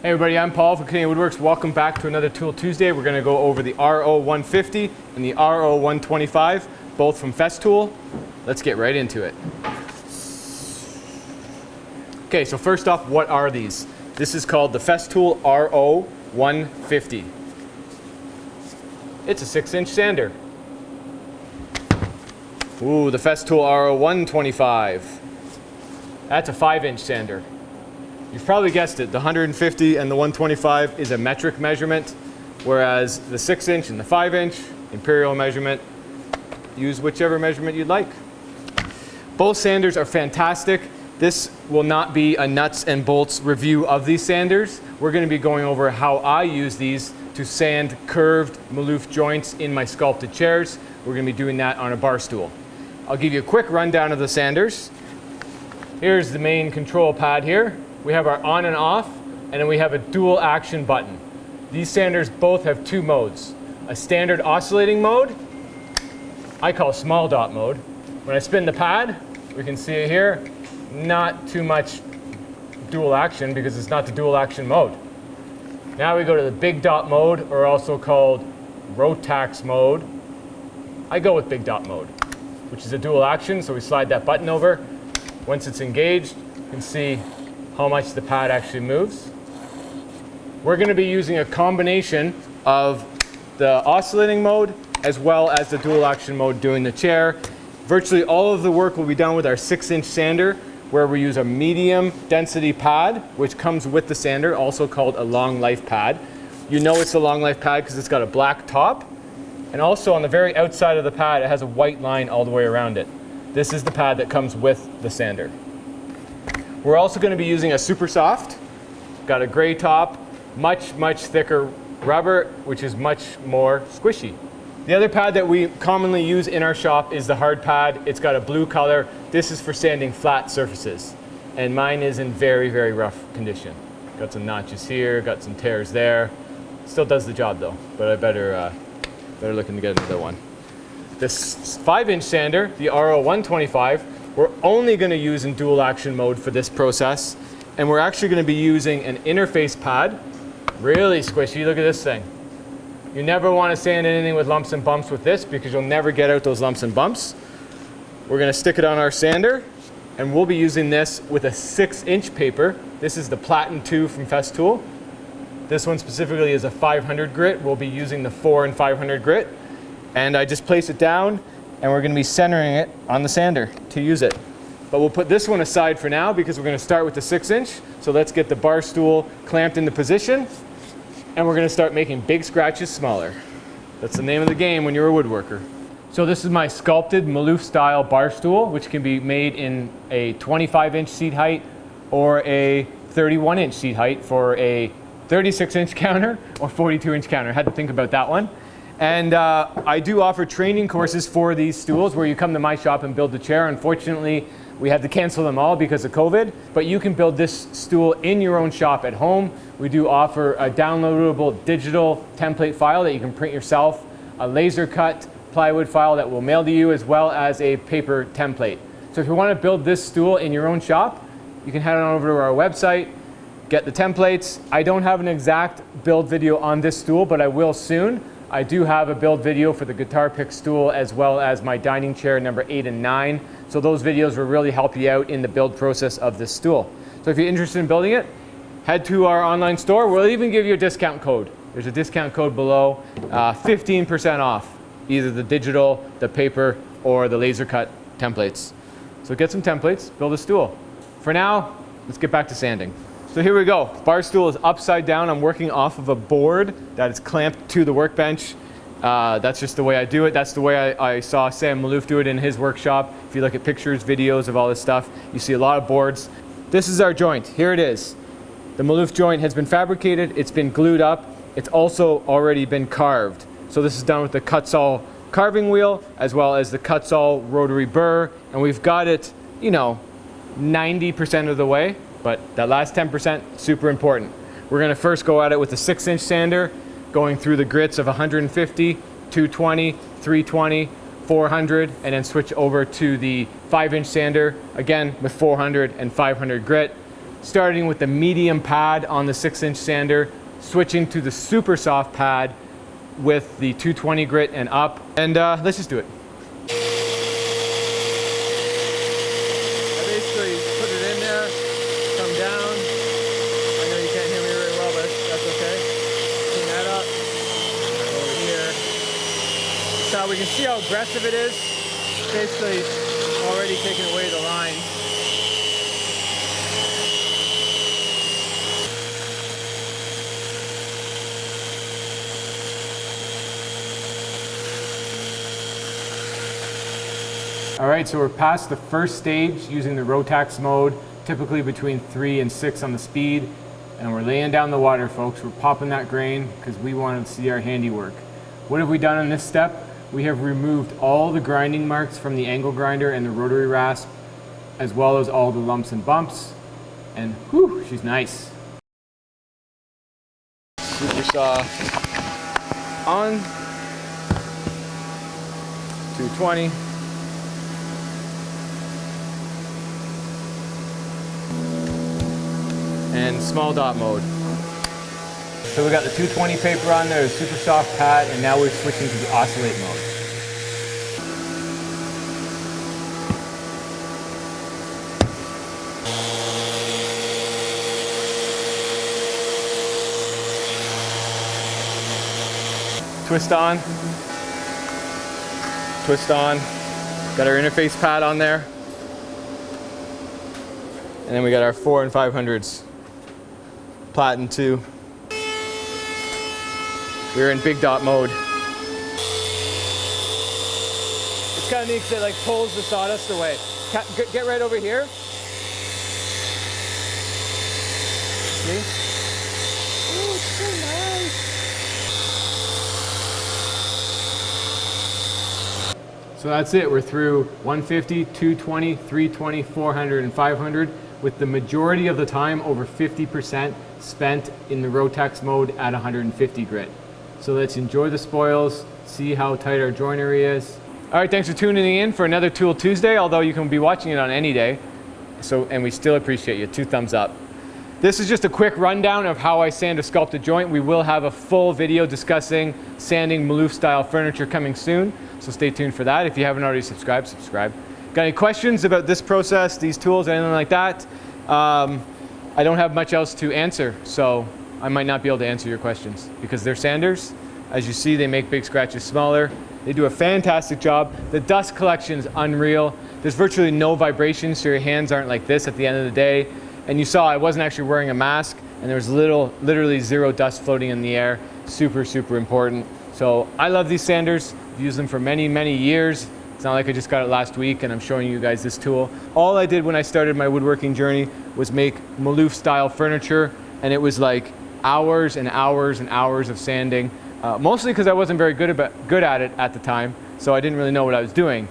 Hey everybody, I'm Paul from Canadian Woodworks. Welcome back to another Tool Tuesday. We're going to go over the RO150 and the RO125, both from Festool. Let's get right into it. Okay, so first off, what are these? This is called the Festool RO150. It's a 6-inch sander. Ooh, the Festool RO125. That's a 5-inch sander. You've probably guessed it, the 150 and the 125 is a metric measurement, whereas the 6-inch and the 5-inch, imperial measurement. Use whichever measurement you'd like. Both sanders are fantastic. This will not be a nuts and bolts review of these sanders. We're going to be going over how I use these to sand curved Maloof joints in my sculpted chairs. We're going to be doing that on a bar stool. I'll give you a quick rundown of the sanders. Here's the main control pad here. We have our on and off, and then we have a dual action button. These sanders both have two modes. A standard oscillating mode, I call small dot mode. When I spin the pad, we can see it here, not too much dual action because it's not the dual action mode. Now we go to the big dot mode, or also called Rotex mode. I go with big dot mode, which is a dual action, so we slide that button over. Once it's engaged, you can see how much the pad actually moves. We're going to be using a combination of the oscillating mode as well as the dual action mode doing the chair. Virtually all of the work will be done with our 6-inch sander, where we use a medium density pad, which comes with the sander, also called a long life pad. You know it's a long life pad because it's got a black top, and also on the very outside of the pad it has a white line all the way around it. This is the pad that comes with the sander. We're also going to be using a super soft. Got a gray top, much thicker rubber, which is much more squishy. The other pad that we commonly use in our shop is the hard pad. It's got a blue color. This is for sanding flat surfaces. And mine is in very rough condition. Got some notches here, got some tears there. Still does the job though, but I better looking to get another one. This 5-inch sander, the RO125, we're only going to use in dual action mode for this process, and we're actually going to be using an interface pad. Really squishy, look at this thing. You never want to sand anything with lumps and bumps with this because you'll never get out those lumps and bumps. We're going to stick it on our sander, and we'll be using this with a 6-inch paper. This is the Platin 2 from Festool. This one specifically is a 500 grit. We'll be using the 4 and 500 grit. And I just place it down, and we're going to be centering it on the sander to use it. But we'll put this one aside for now because we're going to start with the 6-inch. So let's get the bar stool clamped into position, and we're going to start making big scratches smaller. That's the name of the game when you're a woodworker. So this is my sculpted Maloof style bar stool, which can be made in a 25-inch seat height or a 31-inch seat height for a 36-inch counter or 42-inch counter. I had to think about that one. And I do offer training courses for these stools where you come to my shop and build the chair. Unfortunately, we had to cancel them all because of COVID, but you can build this stool in your own shop at home. We do offer a downloadable digital template file that you can print yourself, a laser cut plywood file that we'll mail to you, as well as a paper template. So if you want to build this stool in your own shop, you can head on over to our website, get the templates. I don't have an exact build video on this stool, but I will soon. I do have a build video for the guitar pick stool as well as my dining chair number 8 and 9. So those videos will really help you out in the build process of this stool. So if you're interested in building it, head to our online store. We'll even give you a discount code. There's a discount code below, 15% off, either the digital, the paper, or the laser cut templates. So get some templates, build a stool. For now, let's get back to sanding. So here we go. Bar stool is upside down. I'm working off of a board that is clamped to the workbench. That's just the way I do it. That's the way I saw Sam Maloof do it in his workshop. If you look at pictures, videos of all this stuff, you see a lot of boards. This is our joint. Here it is. The Maloof joint has been fabricated. It's been glued up. It's also already been carved. So this is done with the cut-saw carving wheel as well as the cut-saw rotary burr. And we've got it, 90% of the way. But that last 10%, super important. We're going to first go at it with a 6-inch sander, going through the grits of 150, 220, 320, 400, and then switch over to the 5-inch sander, again with 400 and 500 grit. starting with the medium pad on the 6-inch sander, switching to the super soft pad with the 220 grit and up. And let's just do it. I basically put it in there, come down. I know you can't hear me very well, but that's okay. Clean that up. Over here. So we can see how aggressive it is. Basically already taking away the line. All right, so we're past the first stage using the Rotex mode, typically between 3 and 6 on the speed, and we're laying down the water, folks. We're popping that grain because we want to see our handiwork. What have we done in this step? We have removed all the grinding marks from the angle grinder and the rotary rasp, as well as all the lumps and bumps, and whew, she's nice. Super saw on, 220. And small dot mode. So we got the 220 paper on there, the super soft pad, and now we're switching to the oscillate mode. Twist on. Twist on. Got our interface pad on there. And then we got our 4 and 500s. Platen 2. We're in big dot mode. It's kind of neat because it like pulls the sawdust away. Get right over here. See? Oh, it's so nice. So that's it. We're through 150, 220, 320, 400, and 500. With the majority of the time, over 50% spent in the Rotex mode at 150 grit. So let's enjoy the spoils, see how tight our joinery is. All right, thanks for tuning in for another Tool Tuesday, although you can be watching it on any day. And we still appreciate you, 2 thumbs up. This is just a quick rundown of how I sand a sculpted joint. We will have a full video discussing sanding Maloof style furniture coming soon, so stay tuned for that. If you haven't already subscribed, subscribe. Got any questions about this process, these tools, anything like that? I don't have much else to answer, so I might not be able to answer your questions because they're sanders. As you see, they make big scratches smaller. They do a fantastic job. The dust collection is unreal. There's virtually no vibration, so your hands aren't like this at the end of the day. And you saw I wasn't actually wearing a mask, and there was literally zero dust floating in the air. Super, super important. So I love these sanders. I've used them for many, many years. It's not like I just got it last week and I'm showing you guys this tool. All I did when I started my woodworking journey was make Maloof style furniture, and it was like hours and hours and hours of sanding, mostly because I wasn't very good at it at the time, so I didn't really know what I was doing.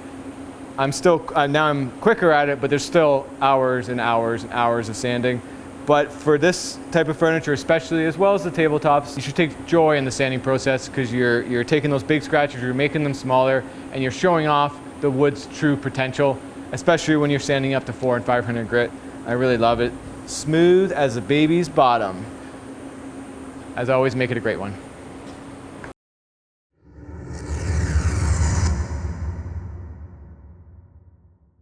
Now I'm quicker at it, but there's still hours and hours and hours of sanding. But for this type of furniture especially, as well as the tabletops, you should take joy in the sanding process because you're taking those big scratches, you're making them smaller, and you're showing off the wood's true potential, especially when you're sanding up to 4 and 500 grit. I really love it. Smooth as a baby's bottom. As always, make it a great one.